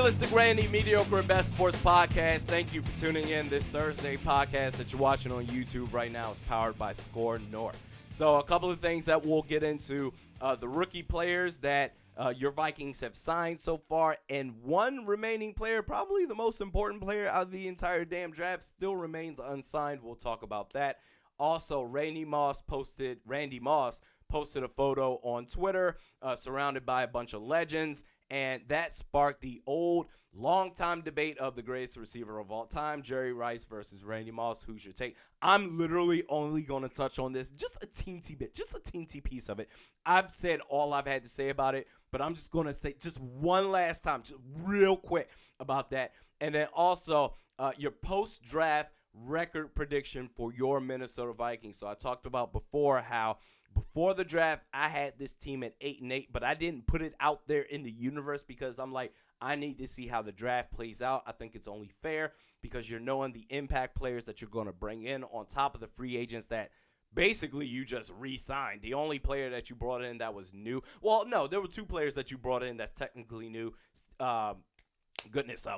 Realistic Randy, Mediokr Best Sports Podcast. Thank you for tuning in. This Thursday podcast that you're watching on YouTube right now is powered by Score North. So a couple of things that we'll get into. The rookie players that your Vikings have signed so far, and one remaining player, probably the most important player out of the entire damn draft, still remains unsigned. We'll talk about that. Also, Randy Moss posted a photo on Twitter surrounded by a bunch of legends, and that sparked the old, long-time debate of the greatest receiver of all time, Jerry Rice versus Randy Moss. Who's your take? I'm literally only going to touch on this, just a teensy bit, just a teensy piece of it. I've said all I've had to say about it, but I'm just going to say just one last time, just real quick about that. And then also your post-draft record prediction for your Minnesota Vikings. So I talked about before how before the draft, I had this team at 8-8, but I didn't put it out there in the universe because I'm like, I need to see how the draft plays out. I think it's only fair because you're knowing the impact players that you're going to bring in on top of the free agents that basically you just re-signed. The only player that you brought in that was new. Well, no, there were two players that you brought in that's technically new.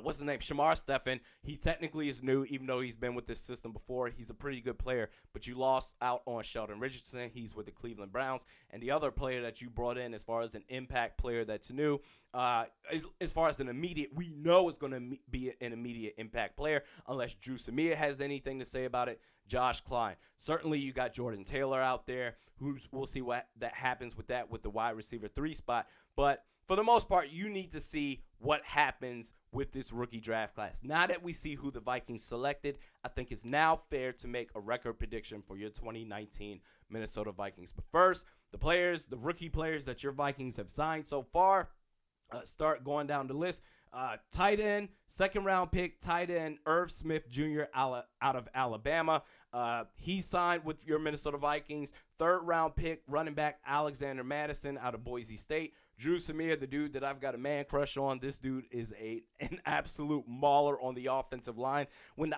What's his name? Shamar Stephen. He technically is new, even though he's been with this system before. He's a pretty good player, but you lost out on Sheldon Richardson. He's with the Cleveland Browns. And the other player that you brought in as far as an impact player that's new, as far as an immediate, we know is going to be an immediate impact player, unless Drew Samia has anything to say about it, Josh Klein. Certainly you got Jordan Taylor out there, we'll see what that happens with that with the wide receiver 3 spot. But for the most part, you need to see what happens with this rookie draft class. Now that we see who the Vikings selected, I think it's now fair to make a record prediction for your 2019 Minnesota Vikings. But first, the rookie players that your Vikings have signed so far, start going down the list. Tight end, second-round pick, tight end Irv Smith Jr. out of Alabama. He signed with your Minnesota Vikings. Third-round pick, running back Alexander Madison out of Boise State. Drew Samia, the dude that I've got a man crush on. This dude is an absolute mauler on the offensive line. When the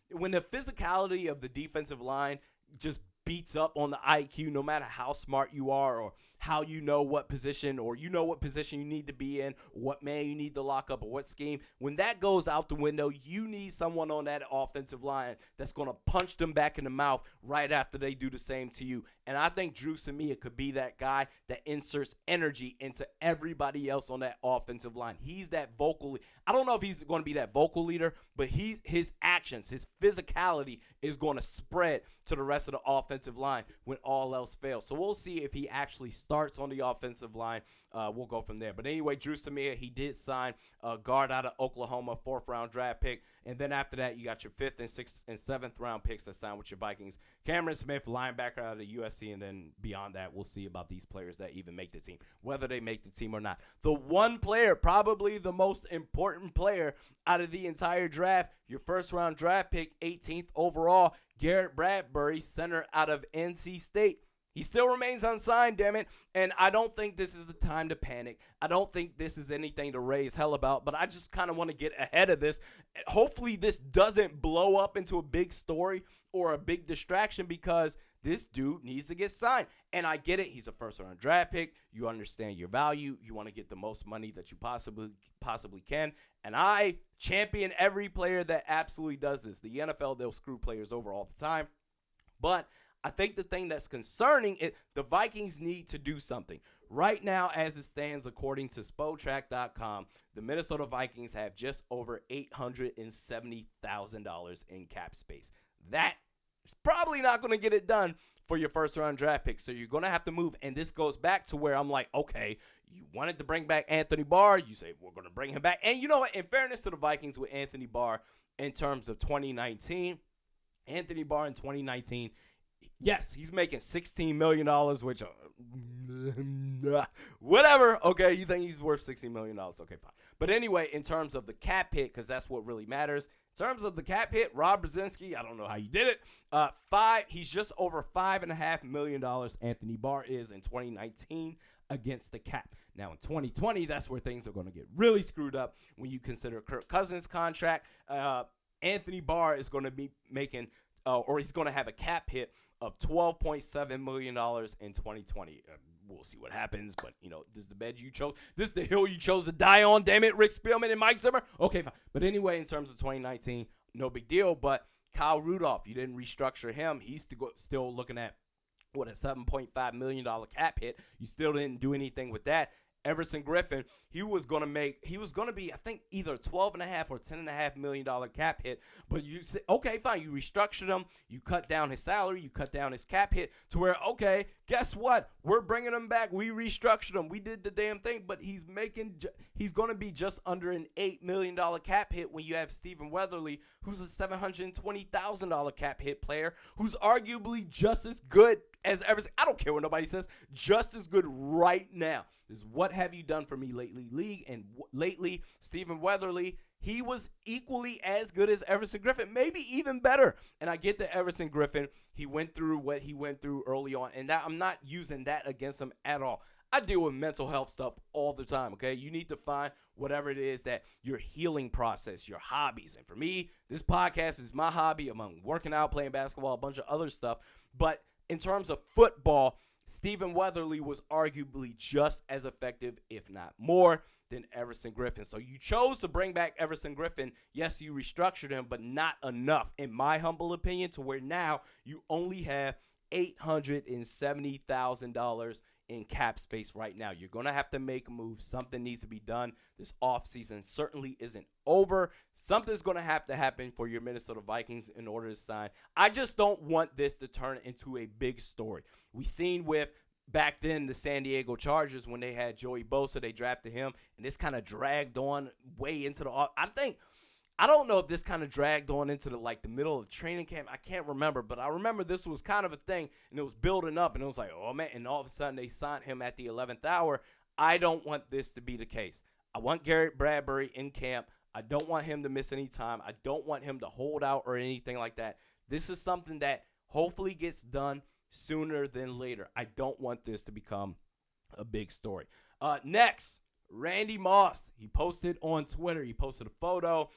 physicality of the defensive line just beats up on the IQ, no matter how smart you are or how you know what position you need to be in, what man you need to lock up or what scheme. When that goes out the window, you need someone on that offensive line that's going to punch them back in the mouth right after they do the same to you. And I think Drew Samia could be that guy that inserts energy into everybody else on that offensive line. He's that vocal. I don't know if he's going to be that vocal leader, but his actions, his physicality is going to spread to the rest of the offensive line when all else fails. So we'll see if he actually starts on the offensive line. We'll go from there. But anyway, Drew Samia, he did sign a guard out of Oklahoma, 4th-round draft pick. And then after that, you got your 5th and 6th and 7th round picks that signed with your Vikings. Cameron Smith, linebacker out of USC. And then beyond that, we'll see about these players that even make the team, whether they make the team or not. The one player, probably the most important player out of the entire draft, your 1st-round draft pick, 18th overall, Garrett Bradbury, center out of NC State. He still remains unsigned, damn it, and I don't think this is a time to panic. I don't think this is anything to raise hell about, but I just kind of want to get ahead of this. Hopefully this doesn't blow up into a big story or a big distraction because this dude needs to get signed. And I get it. He's a 1st-round draft pick. You understand your value. You want to get the most money that you possibly can. And I champion every player that absolutely does this. The NFL, they'll screw players over all the time. But I think the thing that's concerning is the Vikings need to do something. Right now, as it stands, according to Spotrac.com, the Minnesota Vikings have just over $870,000 in cap space. That is probably not going to get it done for your 1st-round draft pick. So you're going to have to move. And this goes back to where I'm like, okay, you wanted to bring back Anthony Barr. You say, we're going to bring him back. And you know what? In fairness to the Vikings with Anthony Barr in terms of 2019, Anthony Barr in 2019, yes, he's making $16 million, which, whatever. Okay, you think he's worth $16 million. Okay, fine. But anyway, in terms of the cap hit, because that's what really matters, in terms of the cap hit, Rob Brzezinski, I don't know how you did it. He's just over $5.5 million, Anthony Barr is in 2019 against the cap. Now, in 2020, that's where things are going to get really screwed up when you consider Kirk Cousins' contract. Anthony Barr is going to be making or he's going to have a cap hit of $12.7 million in 2020. we'll see what happens. But, this is the bed you chose. This is the hill you chose to die on. Damn it, Rick Spielman and Mike Zimmer. Okay, fine. But anyway, in terms of 2019, no big deal. But Kyle Rudolph, you didn't restructure him. He's still looking at, a $7.5 million cap hit. You still didn't do anything with that. Everson Griffin, he was going to be, I think, either $12.5 or $10.5 million cap hit. But you said, okay, fine. You restructured him. You cut down his salary. You cut down his cap hit to where, okay, guess what? We're bringing him back. We restructured him. We did the damn thing. But he's going to be just under an $8 million cap hit when you have Stephen Weatherly, who's a $720,000 cap hit player, who's arguably just as good as Everson. I don't care what nobody says. Just as good right now. Is what have you done for me lately, league? And lately, Stephen Weatherly, he was equally as good as Everson Griffin, maybe even better. And I get that Everson Griffin, he went through what he went through early on, and that I'm not using that against him at all. I deal with mental health stuff all the time, okay? You need to find whatever it is that your healing process, your hobbies. And for me, this podcast is my hobby among working out, playing basketball, a bunch of other stuff. But in terms of football, Stephen Weatherly was arguably just as effective, if not more, than Everson Griffin. So you chose to bring back Everson Griffin. Yes, you restructured him, but not enough, in my humble opinion, to where now you only have $870,000 in cap space right now. You're going to have to make a move. Something needs to be done. This offseason certainly isn't over. Something's going to have to happen for your Minnesota Vikings in order to sign. I just don't want this to turn into a big story. We seen with back then the San Diego Chargers when they had Joey Bosa, they drafted him, and this kind of dragged on way into the I don't know if this kind of dragged on into the middle of the training camp. I can't remember, but I remember this was kind of a thing, and it was building up, and it was like, oh, man, and all of a sudden they signed him at the 11th hour. I don't want this to be the case. I want Garrett Bradbury in camp. I don't want him to miss any time. I don't want him to hold out or anything like that. This is something that hopefully gets done sooner than later. I don't want this to become a big story. Next. Randy Moss, he posted on Twitter, he posted a photo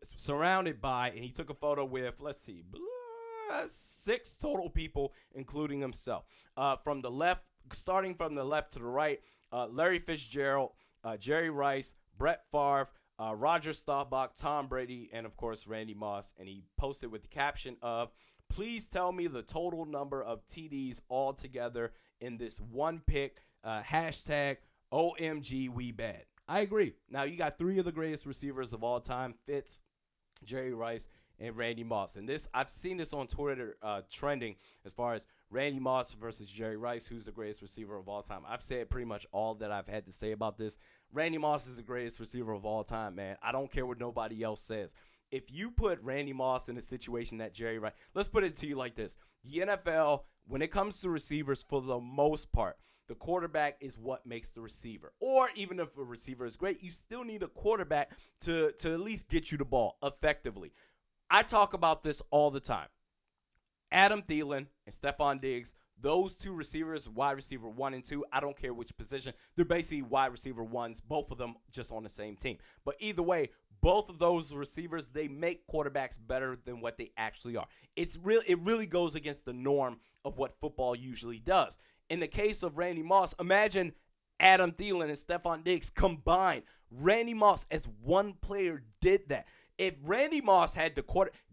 surrounded by, and he took a photo with, 6 total people, including himself. From the left, starting from the left to the right, Larry Fitzgerald, Jerry Rice, Brett Favre, Roger Staubach, Tom Brady, and, of course, Randy Moss. And he posted with the caption of, please tell me the total number of TDs altogether in this one pick, hashtag OMG, we bad. I agree. Now, you got 3 of the greatest receivers of all time, Fitz, Jerry Rice, and Randy Moss. And this, I've seen this on Twitter trending as far as Randy Moss versus Jerry Rice, who's the greatest receiver of all time. I've said pretty much all that I've had to say about this. Randy Moss is the greatest receiver of all time, man. I don't care what nobody else says. If you put Randy Moss in a situation that Jerry Rice, let's put it to you like this. The NFL, when it comes to receivers, for the most part, the quarterback is what makes the receiver. Or even if a receiver is great, you still need a quarterback to at least get you the ball effectively. I talk about this all the time. Adam Thielen and Stephon Diggs, those 2 receivers, wide receiver 1 and 2, I don't care which position. They're basically wide receiver 1s, both of them just on the same team. But either way, both of those receivers, they make quarterbacks better than what they actually are. It really goes against the norm of what football usually does. In the case of Randy Moss, imagine Adam Thielen and Stephon Diggs combined. Randy Moss as one player did that. If Randy Moss had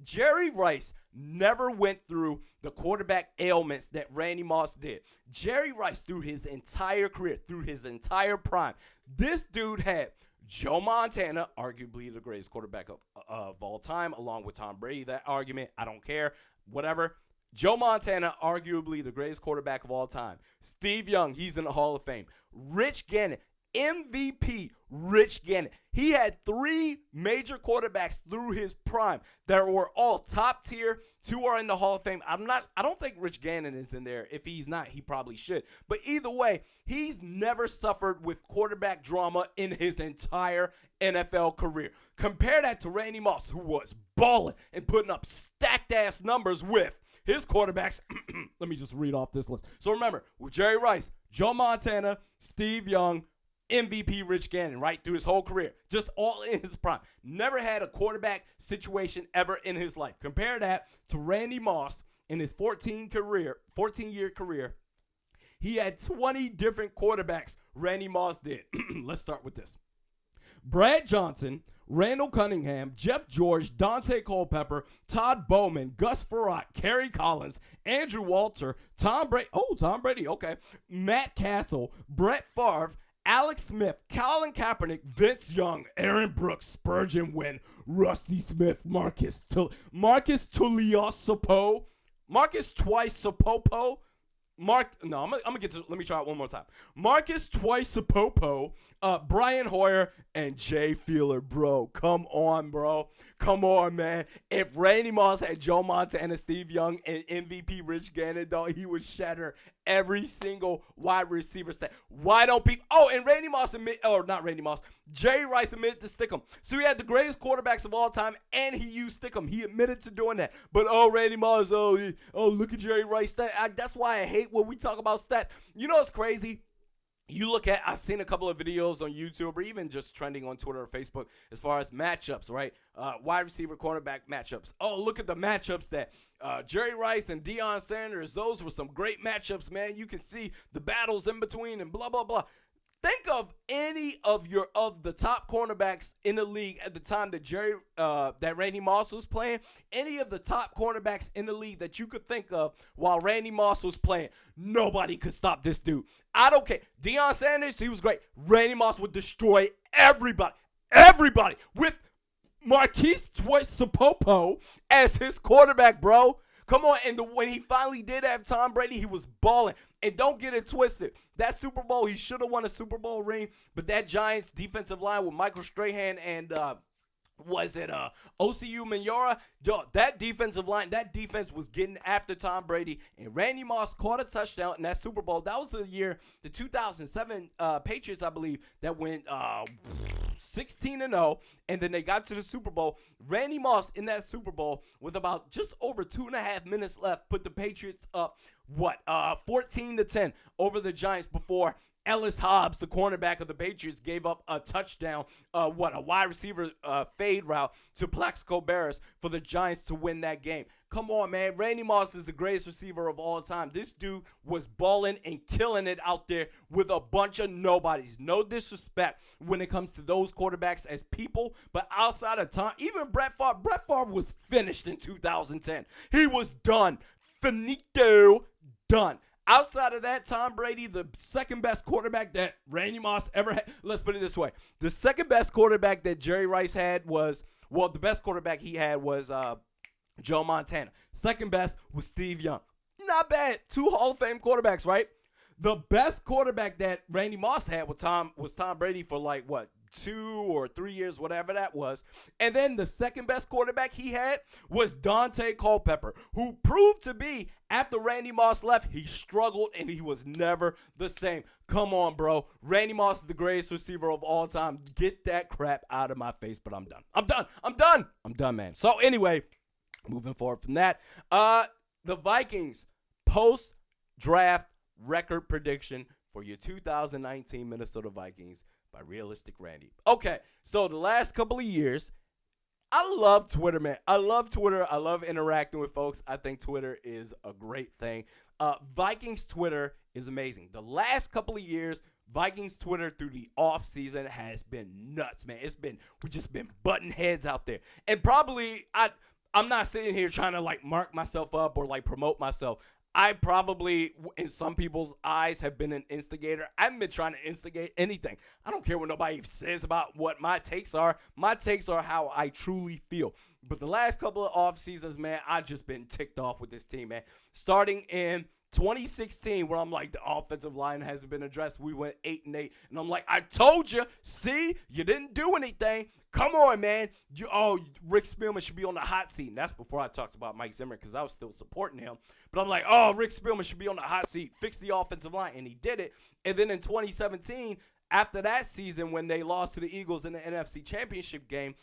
Jerry Rice never went through the quarterback ailments that Randy Moss did. Jerry Rice, through his entire career, through his entire prime, this dude had Joe Montana, arguably the greatest quarterback of all time, along with Tom Brady. That argument, I don't care, whatever. Joe Montana, arguably the greatest quarterback of all time. Steve Young, he's in the Hall of Fame. Rich Gannon, MVP Rich Gannon. He had 3 major quarterbacks through his prime that were all top tier. 2 are in the Hall of Fame. I don't think Rich Gannon is in there. If he's not, he probably should. But either way, he's never suffered with quarterback drama in his entire NFL career. Compare that to Randy Moss, who was balling and putting up stacked ass numbers with his quarterbacks. Let me just read off this list. So remember, with Jerry Rice, Joe Montana, Steve Young, MVP Rich Gannon, right, through his whole career. Just all in his prime. Never had a quarterback situation ever in his life. Compare that to Randy Moss in his 14-year career. He had 20 different quarterbacks. Randy Moss did. Let's start with this. Brad Johnson, Randall Cunningham, Jeff George, Dante Culpepper, Todd Bowman, Gus Frerotte, Kerry Collins, Andrew Walter, Tom Brady, okay, Matt Castle, Brett Favre, Alex Smith, Colin Kaepernick, Vince Young, Aaron Brooks, Spurgeon Wynn, Rusty Smith, Marcus Tuliosipo, Marcus Twice-Sapopo, let me try it one more time. Marcus Twice-Sapopo, Brian Hoyer, and Jay Feeler, bro. Come on, bro. Come on, man. If Randy Moss had Joe Montana, Steve Young, and MVP Rich Gannon, dog, he would shatter every single wide receiver stat. Why don't people? Oh, and Jerry Rice admitted to stick him. So he had the greatest quarterbacks of all time, and he used stick him. He admitted to doing that. But Randy Moss, look at Jerry Rice stat. That's why I hate when we talk about stats. You know what's crazy? I've seen a couple of videos on YouTube or even just trending on Twitter or Facebook as far as matchups, right? Wide receiver, cornerback matchups. Oh, look at the matchups that Jerry Rice and Deion Sanders, those were some great matchups, man. You can see the battles in between and blah, blah, blah. Think of any of the top cornerbacks in the league at the time that Randy Moss was playing. Any of the top cornerbacks in the league that you could think of while Randy Moss was playing. Nobody could stop this dude. I don't care. Deion Sanders, he was great. Randy Moss would destroy everybody. Everybody. With Marquise Twice-Sapopo as his quarterback, bro. Come on, and when he finally did have Tom Brady, he was balling. And don't get it twisted. That Super Bowl, he should have won a Super Bowl ring, but that Giants defensive line with Michael Strahan and OCU Minyora? That defensive line, that defense was getting after Tom Brady, and Randy Moss caught a touchdown in that Super Bowl. That was the year, the 2007 Patriots, I believe, that went 16-0, and then they got to the Super Bowl. Randy Moss in that Super Bowl with about just over 2.5 minutes left put the Patriots up, 14-10 over the Giants before Ellis Hobbs, the cornerback of the Patriots, gave up a touchdown, a wide receiver fade route to Plaxico Barris for the Giants to win that game. Come on, man. Randy Moss is the greatest receiver of all time. This dude was balling and killing it out there with a bunch of nobodies. No disrespect when it comes to those quarterbacks as people, but outside of time, even Brett Favre was finished in 2010. He was done. Finito. Done. Outside of that, Tom Brady, the second best quarterback that Randy Moss ever had. Let's put it this way. The second best quarterback that Jerry Rice had was, the best quarterback he had was Joe Montana. Second best was Steve Young. Not bad. 2 Hall of Fame quarterbacks, right? The best quarterback that Randy Moss had was Tom Brady for 2 or 3 years, whatever that was. And then the second best quarterback he had was Dante Culpepper, who proved to be, after Randy Moss left, he struggled and he was never the same. Come on, bro. Randy Moss is the greatest receiver of all time. Get that crap out of my face, but I'm done. I'm done, man. So anyway, moving forward from that, the Vikings post-draft record prediction for your 2019 Minnesota Vikings by Realistic Randy. Okay, so the last couple of years, I love Twitter, man. I love Twitter. I love interacting with folks. I think Twitter is a great thing. Vikings Twitter is amazing. The last couple of years, Vikings Twitter through the offseason has been nuts, man. We've just been butting heads out there. And probably, I'm not sitting here trying to mark myself up or promote myself. I probably, in some people's eyes, have been an instigator. I haven't been trying to instigate anything. I don't care what nobody says about what my takes are. My takes are how I truly feel. But the last couple of off seasons, man, I've just been ticked off with this team, man. Starting in 2016, where I'm like, the offensive line hasn't been addressed. We went 8-8, and I'm like, I told you. See, you didn't do anything. Come on, man. Rick Spielman should be on the hot seat. And that's before I talked about Mike Zimmer because I was still supporting him. But I'm like, Rick Spielman should be on the hot seat. Fix the offensive line, and he did it. And then in 2017, after that season when they lost to the Eagles in the NFC Championship game,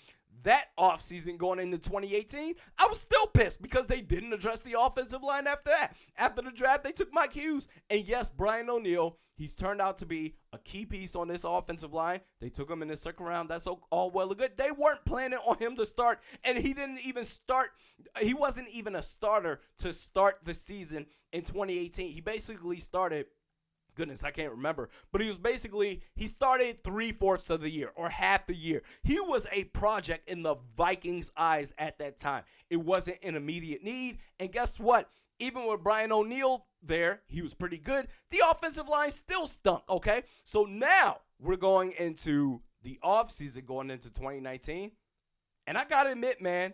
that offseason going into 2018, I was still pissed because they didn't address the offensive line after that. After the draft, they took Mike Hughes. And yes, Brian O'Neill, he's turned out to be a key piece on this offensive line. They took him in the second round. That's all well and good. They weren't planning on him to start, and he didn't even start. He wasn't even a starter to start the season in 2018. He basically started goodness, I can't remember. But he started 3/4 of the year or half the year. He was a project in the Vikings' eyes at that time. It wasn't an immediate need. And guess what? Even with Brian O'Neill there, he was pretty good. The offensive line still stunk, okay? So now we're going into the offseason, going into 2019. And I got to admit, man,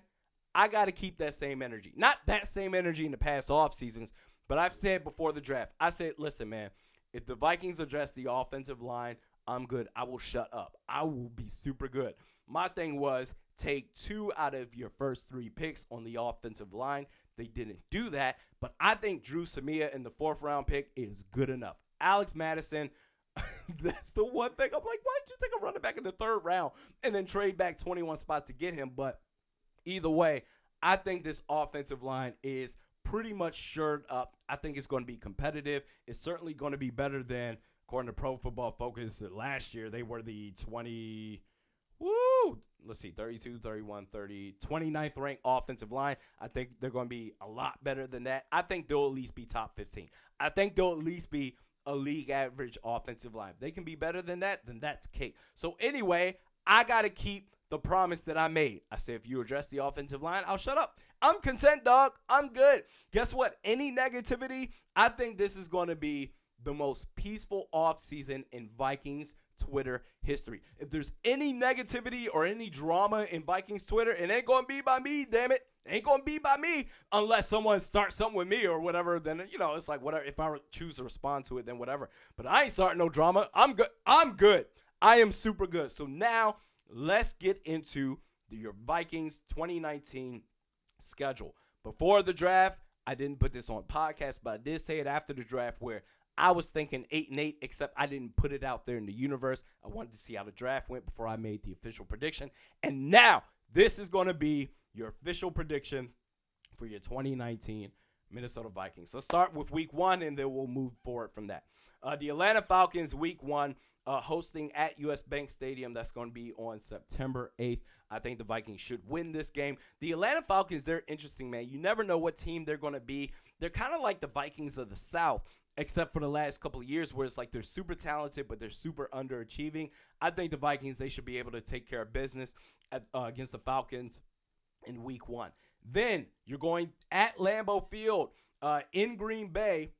I got to keep that same energy. Not that same energy in the past off seasons, but I've said before the draft, I said, listen, man, if the Vikings address the offensive line, I'm good. I will shut up. I will be super good. My thing was take 2 out of your first 3 picks on the offensive line. They didn't do that, but I think Drew Samia in the 4th round pick is good enough. Alex Madison, that's the one thing. I'm like, why did you take a running back in the 3rd round and then trade back 21 spots to get him? But either way, I think this offensive line is pretty much shored up. I think it's going to be competitive. It's certainly going to be better than, according to Pro Football Focus, last year they were the 32, 31, 30, 29th ranked offensive line. I think they're going to be a lot better than that. I think they'll at least be top 15. I think they'll at least be a league average offensive line. If they can be better than that, then that's cake. So anyway, I got to keep the promise that I made. I said, if you address the offensive line, I'll shut up. I'm content, dog. I'm good. Guess what? Any negativity, I think this is going to be the most peaceful offseason in Vikings Twitter history. If there's any negativity or any drama in Vikings Twitter, it ain't going to be by me, damn it. It ain't going to be by me unless someone starts something with me or whatever. Then, it's like whatever. If I choose to respond to it, then whatever. But I ain't starting no drama. I'm good. I'm good. I am super good. So now let's get into your Vikings 2019 schedule. Before the draft, I didn't put this on podcast, but I did say it after the draft where I was thinking 8-8, except I didn't put it out there in the universe. I wanted to see how the draft went before I made the official prediction. And now this is going to be your official prediction for your 2019 Minnesota Vikings. Let's start with week 1, and then we'll move forward from that. The Atlanta Falcons, week 1, hosting at US Bank Stadium. That's going to be on September 8th. I think the Vikings should win this game. The Atlanta Falcons, they're interesting, man. You never know what team they're going to be. They're kind of like the Vikings of the South, except for the last couple of years where it's like they're super talented, but they're super underachieving. I think the Vikings, they should be able to take care of business against the Falcons in week 1. Then you're going at Lambeau Field in Green Bay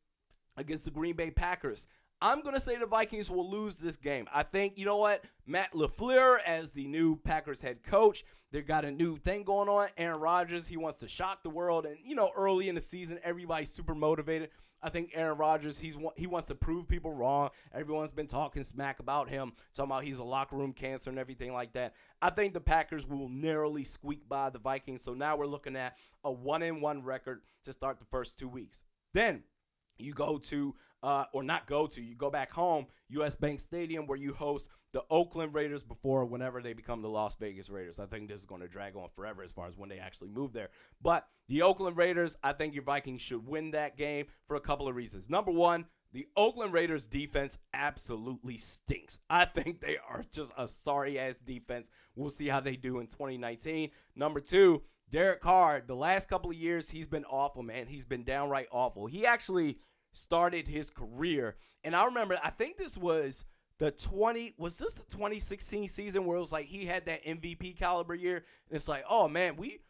against the Green Bay Packers. I'm going to say the Vikings will lose this game. I think, you know what? Matt LaFleur as the new Packers head coach, they got a new thing going on. Aaron Rodgers, he wants to shock the world. And, early in the season, everybody's super motivated. I think Aaron Rodgers, he wants to prove people wrong. Everyone's been talking smack about him, talking about he's a locker room cancer and everything like that. I think the Packers will narrowly squeak by the Vikings. So now we're looking at a 1-1 record to start the first 2 weeks. Then you go to you go back home, US Bank Stadium, where you host the Oakland Raiders whenever they become the Las Vegas Raiders. I think this is going to drag on forever as far as when they actually move there. But the Oakland Raiders, I think your Vikings should win that game for a couple of reasons. Number one, the Oakland Raiders defense absolutely stinks. I think they are just a sorry-ass defense. We'll see how they do in 2019. Number two, Derek Carr, the last couple of years, he's been awful, man. He's been downright awful. He actually started his career, and I remember, I think this was the 2016 season where it was like he had that MVP caliber year, and it's like, oh man, we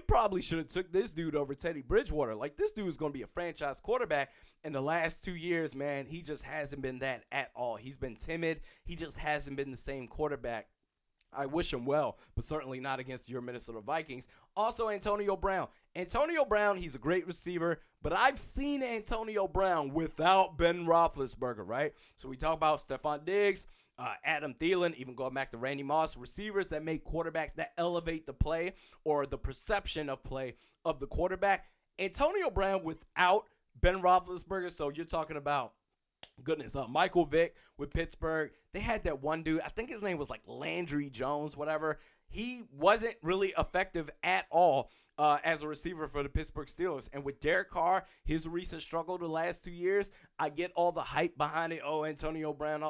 probably should have took this dude over Teddy Bridgewater. Like, this dude is going to be a franchise quarterback. In the last 2 years, man, he just hasn't been that at all. He's been timid. He just hasn't been the same quarterback. I wish him well, but certainly not against your Minnesota Vikings. Also, Antonio Brown. Antonio Brown, he's a great receiver, but I've seen Antonio Brown without Ben Roethlisberger, right? So we talk about Stephon Diggs, Adam Thielen, even going back to Randy Moss, receivers that make quarterbacks that elevate the play or the perception of play of the quarterback. Antonio Brown without Ben Roethlisberger, so you're talking about, goodness, Michael Vick with Pittsburgh. They had that one dude, I think his name was like Landry Jones, whatever. He wasn't really effective at all as a receiver for the Pittsburgh Steelers. And with Derek Carr, his recent struggle the last 2 years, I get all the hype behind it. Oh, Antonio Brown.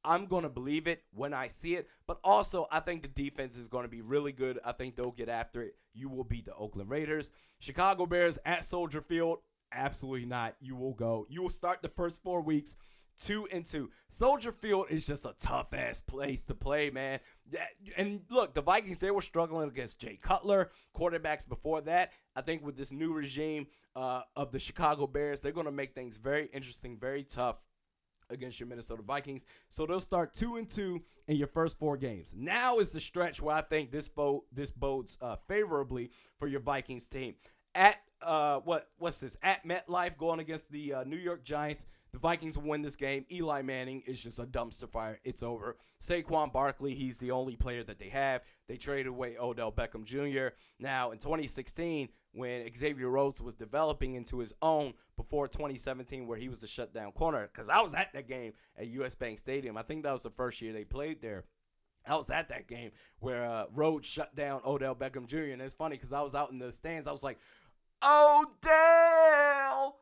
I'm going to believe it when I see it. But also, I think the defense is going to be really good. I think they'll get after it. You will beat the Oakland Raiders. Chicago Bears at Soldier Field. Absolutely not. You will go. You will start the first 4 weeks 2-2. Soldier Field is just a tough ass place to play, man. And look, the Vikings, they were struggling against Jay Cutler, quarterbacks before that. I think with this new regime of the Chicago Bears, they're going to make things very interesting, very tough against your Minnesota Vikings. So they'll start 2-2 in your first 4 games. Now is the stretch where I think this bodes favorably for your Vikings team. At what's this? At MetLife, going against the New York Giants. The Vikings will win this game. Eli Manning is just a dumpster fire. It's over. Saquon Barkley, he's the only player that they have. They traded away Odell Beckham Jr. Now, in 2016, when Xavier Rhodes was developing into his own before 2017, where he was the shutdown corner, because I was at that game at US Bank Stadium. I think that was the first year they played there. I was at that game where Rhodes shut down Odell Beckham Jr. And it's funny because I was out in the stands. I was like, Odell!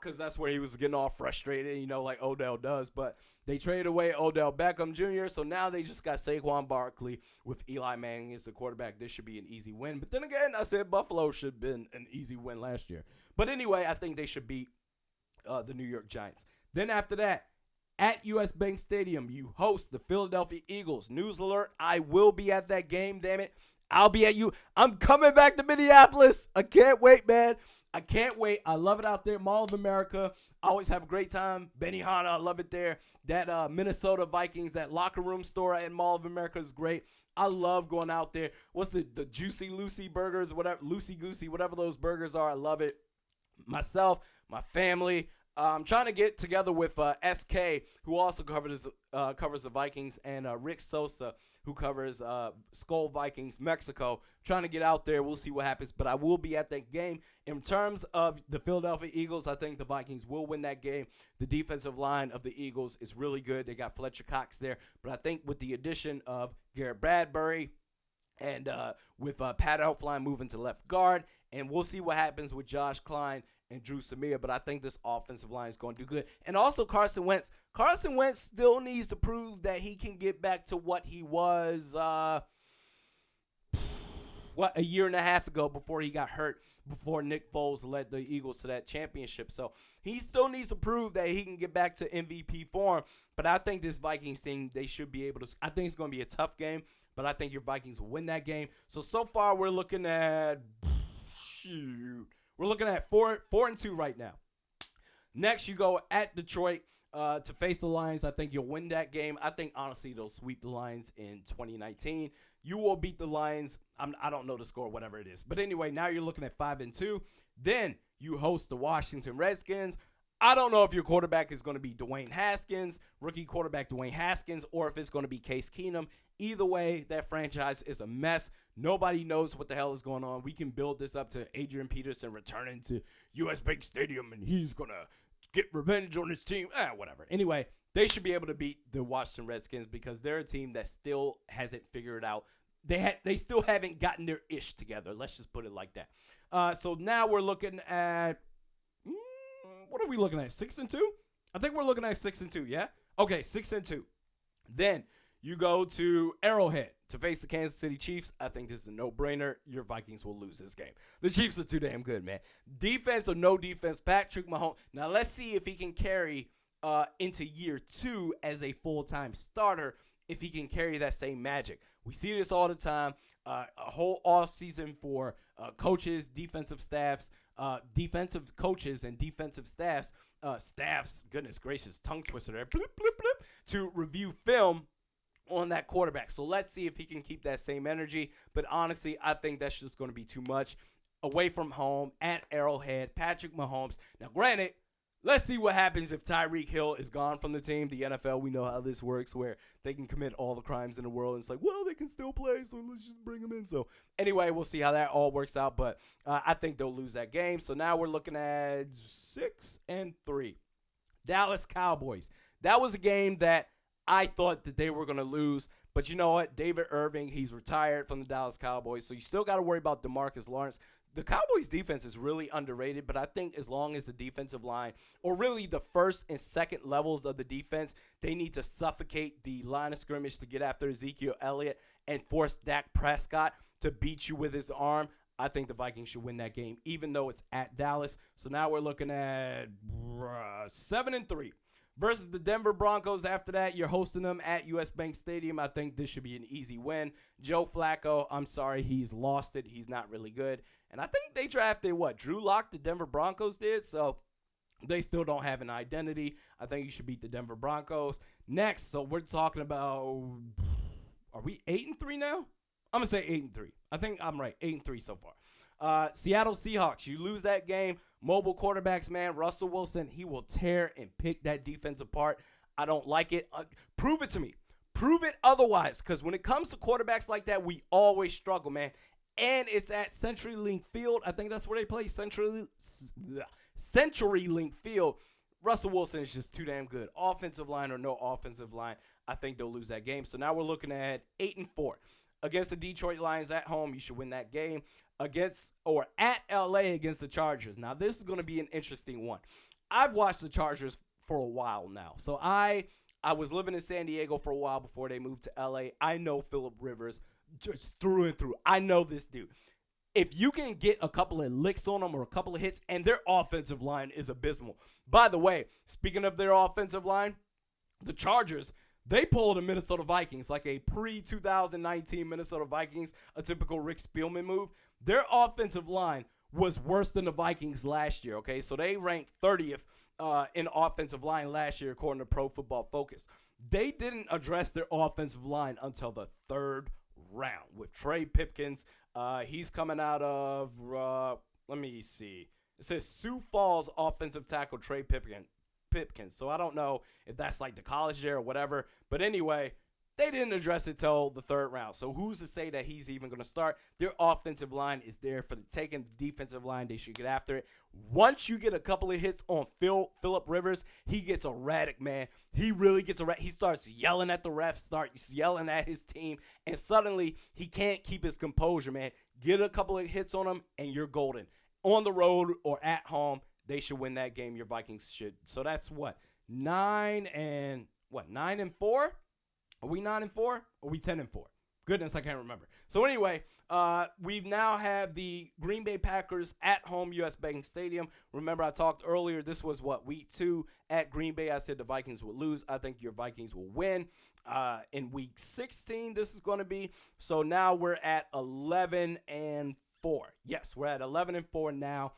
Because that's where he was getting all frustrated, like Odell does. But they traded away Odell Beckham Jr., so now they just got Saquon Barkley with Eli Manning as the quarterback. This should be an easy win. But then again, I said Buffalo should have been an easy win last year. But anyway, I think they should beat the New York Giants. Then after that, at US Bank Stadium, you host the Philadelphia Eagles. News alert, I will be at that game, damn it. I'll be at you. I'm coming back to Minneapolis. I can't wait, man. I can't wait. I love it out there. Mall of America. I always have a great time. Benihana, I love it there. That Minnesota Vikings, that locker room store at Mall of America is great. I love going out there. What's the Juicy Lucy burgers, whatever, Lucy Goosey, whatever those burgers are. I love it. Myself, my family. I'm trying to get together with SK, who also covers the Vikings, and Rick Sosa, who covers Skull Vikings Mexico. Trying to get out there. We'll see what happens, but I will be at that game. In terms of the Philadelphia Eagles, I think the Vikings will win that game. The defensive line of the Eagles is really good. They got Fletcher Cox there, but I think with the addition of Garrett Bradbury and with Pat Elflein moving to left guard, and we'll see what happens with Josh Klein and Drew Samir, but I think this offensive line is going to do good. And also Carson Wentz. Carson Wentz still needs to prove that he can get back to what he was, a year and a half ago before he got hurt, before Nick Foles led the Eagles to that championship. So he still needs to prove that he can get back to MVP form. But I think this Vikings team, they should be able to. I think it's going to be a tough game, but I think your Vikings will win that game. So far we're looking at, we're looking at 4-2 right now. Next, you go at Detroit to face the Lions. I think you'll win that game. I think, honestly, they'll sweep the Lions in 2019. You will beat the Lions. I don't know the score, whatever it is. But anyway, now you're looking at 5-2. Then you host the Washington Redskins. I don't know if your quarterback is going to be Dwayne Haskins, rookie quarterback Dwayne Haskins, or if it's going to be Case Keenum. Either way, that franchise is a mess. Nobody knows what the hell is going on. We can build this up to Adrian Peterson returning to US Bank Stadium, and he's going to get revenge on his team. Whatever. Anyway, they should be able to beat the Washington Redskins because they're a team that still hasn't figured out. They still haven't gotten their ish together. Let's just put it like that. So now we're looking at... what are we looking at? 6-2? I think we're looking at 6-2, yeah? Okay, 6-2. Then you go to Arrowhead to face the Kansas City Chiefs. I think this is a no-brainer. Your Vikings will lose this game. The Chiefs are too damn good, man. Defense or no defense, Patrick Mahomes. Now, let's see if he can carry into year 2 as a full-time starter, if he can carry that same magic. We see this all the time. A whole offseason for coaches, defensive staffs, defensive coaches and defensive staffs, goodness gracious, tongue twister there, blip, blip, blip, to review film on that quarterback. So let's see if he can keep that same energy. But honestly, I think that's just going to be too much. Away from home, at Arrowhead, Patrick Mahomes. Now, granted, let's see what happens if Tyreek Hill is gone from the team. The NFL, we know how this works, where they can commit all the crimes in the world. And it's like, well, they can still play, so let's just bring them in. So anyway, we'll see how that all works out. But I think they'll lose that game. So now we're looking at 6-3. Dallas Cowboys. That was a game that I thought that they were going to lose. But you know what? David Irving, he's retired from the Dallas Cowboys. So you still got to worry about DeMarcus Lawrence. The Cowboys' defense is really underrated, but I think as long as the defensive line, or really the first and second levels of the defense, they need to suffocate the line of scrimmage to get after Ezekiel Elliott and force Dak Prescott to beat you with his arm. I think the Vikings should win that game, even though it's at Dallas. So now we're looking at 7-3. Versus the Denver Broncos after that. You're hosting them at US Bank Stadium. I think this should be an easy win. Joe Flacco, I'm sorry, he's lost it. He's not really good. And I think they drafted, Drew Lock, the Denver Broncos did. So they still don't have an identity. I think you should beat the Denver Broncos. Next, so we're talking about, are we 8-3 now? I'm going to say 8-3. I think I'm right, 8-3 so far. Seattle Seahawks, you lose that game. Mobile quarterbacks, man. Russell Wilson, he will tear and pick that defense apart. I don't like it. Prove it to me. Prove it otherwise, because when it comes to quarterbacks like that, we always struggle, man. And it's at CenturyLink Field. I think that's where they play, CenturyLink Field. Russell Wilson is just too damn good. Offensive line or no offensive line, I think they'll lose that game. So now we're looking at 8-4. Against the Detroit Lions at home, you should win that game. At LA against the Chargers. Now, this is going to be an interesting one. I've watched the Chargers for a while now. So I was living in San Diego for a while before they moved to LA. I know Phillip Rivers just through and through. I know this dude. If you can get a couple of licks on them or a couple of hits, and their offensive line is abysmal. By the way, speaking of their offensive line, the Chargers, they pulled the Minnesota Vikings like a pre-2019 Minnesota Vikings, a typical Rick Spielman move. Their offensive line was worse than the Vikings last year, okay? So they ranked 30th in offensive line last year, according to Pro Football Focus. They didn't address their offensive line until the third round with Trey Pipkins. He's coming out of, let me see. It says Sioux Falls offensive tackle Trey Pipkins. So I don't know if that's like the college there or whatever. But anyway, they didn't address it till the third round. So who's to say that he's even going to start? Their offensive line is there for the taking. The defensive line, they should get after it. Once you get a couple of hits on Phillip Rivers, he gets erratic, man. He really gets erratic. He starts yelling at the refs, starts yelling at his team, and suddenly he can't keep his composure, man. Get a couple of hits on him, and you're golden. On the road or at home, they should win that game. Your Vikings should. So that's what? 9-4? Are we 9-4? Or are we 10-4? Goodness, I can't remember. So anyway, we now have the Green Bay Packers at home, US Bank Stadium. Remember, I talked earlier, this was week 2 at Green Bay. I said the Vikings would lose. I think your Vikings will win. In week 16, this is going to be. So now we're at 11-4. Yes, we're at 11-4 now.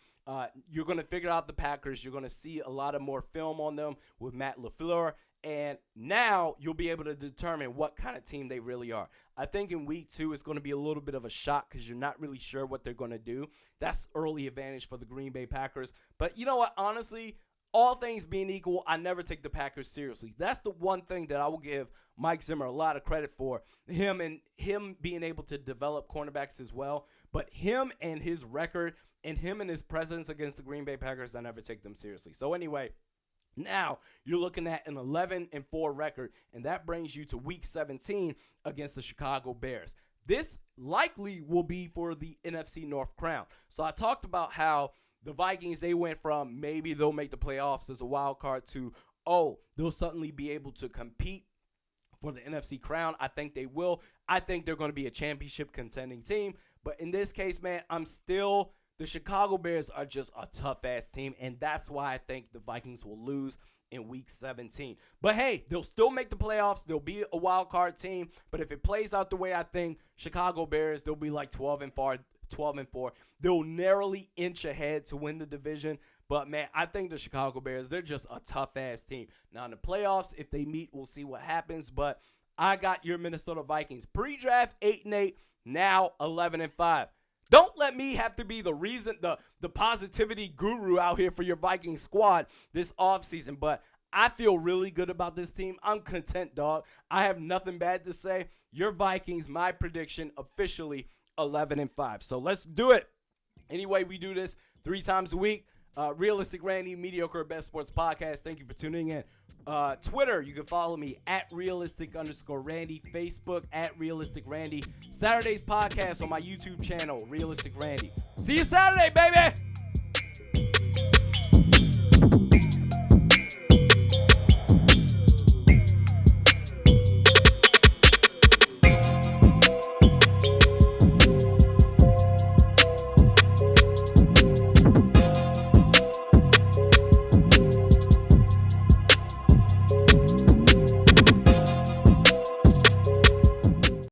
You're going to figure out the Packers. You're going to see a lot of more film on them with Matt LaFleur. And now you'll be able to determine what kind of team they really are. I think in week 2 it's going to be a little bit of a shock because you're not really sure what they're going to do. That's early advantage for the Green Bay Packers. But you know what? Honestly, all things being equal, I never take the Packers seriously. That's the one thing that I will give Mike Zimmer a lot of credit for. Him being able to develop cornerbacks as well. But him and his record and him and his presence against the Green Bay Packers, I never take them seriously. So anyway, now you're looking at an 11-4 record, and that brings you to week 17 against the Chicago Bears. This likely will be for the NFC North crown. So I talked about how the Vikings, they went from maybe they'll make the playoffs as a wild card to, they'll suddenly be able to compete for the NFC crown. I think they will. I think they're going to be a championship contending team. But in this case, man, the Chicago Bears are just a tough-ass team, and that's why I think the Vikings will lose in Week 17. But, hey, they'll still make the playoffs. They'll be a wild-card team. But if it plays out the way I think, Chicago Bears, they'll be like 12-4. They'll narrowly inch ahead to win the division. But, man, I think the Chicago Bears, they're just a tough-ass team. Now, in the playoffs, if they meet, we'll see what happens. But I got your Minnesota Vikings. Pre-draft, 8-8, now 11-5. Don't let me have to be the reason, the positivity guru out here for your Vikings squad this offseason. But I feel really good about this team. I'm content, dog. I have nothing bad to say. Your Vikings, my prediction, officially 11-5. So let's do it. Anyway, we do this 3 times a week. Realistic Randy, Mediokr Best Sports Podcast. Thank you for tuning in. Twitter, you can follow me at realistic_Randy. Facebook at Realistic Randy. Saturday's podcast on my YouTube channel, Realistic Randy. See you Saturday, baby!